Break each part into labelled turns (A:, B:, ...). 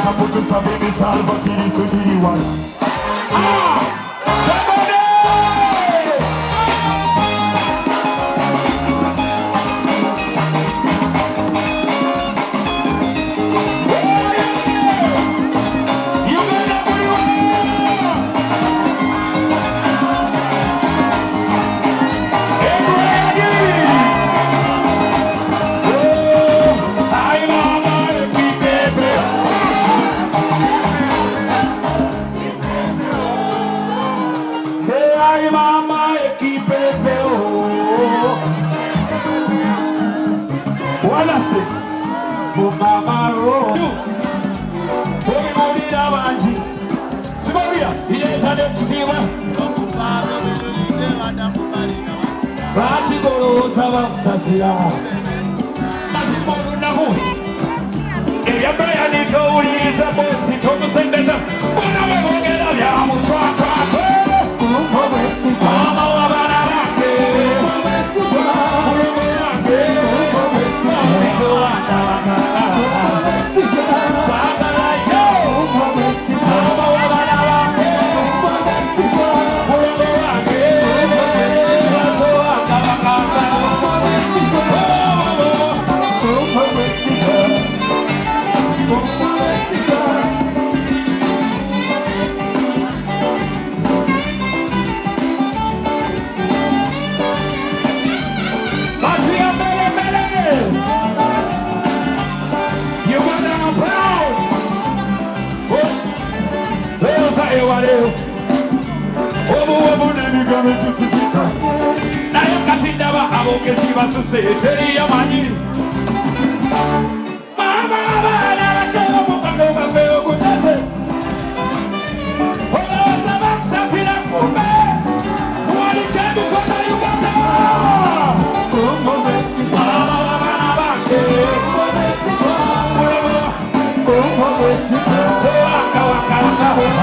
A: caputo sabe me salva tiri so tiri one. Somebody! Mama ekipepeo. One last thing. Mama ro. Obi modira banji. Sibobia yetane chitima. Bachi goro sabasasira. Mazimono nahu. Eya baya ni tori za bosi tomu sendeza. Ona wegera ya mutwa twa. Obu nemi gami tutsika. Na yakatinda ba aboke siba susete ya manyi. Mama bana bacho mukando kafe okutase. Oza baksasira kumbe. Wali kebi kona Uganda. Kumbo Mexico. Mama bana bake. Kumbo Mexico. Waka waka waka.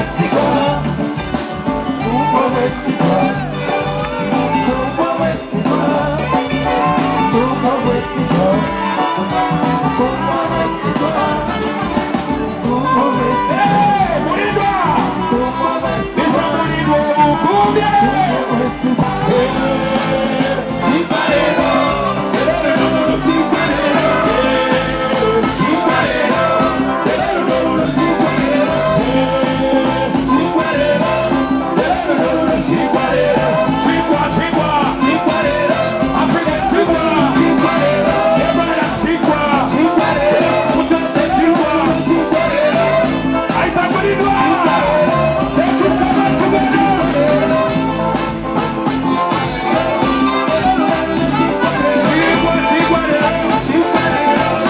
A: Mexico. Mexico.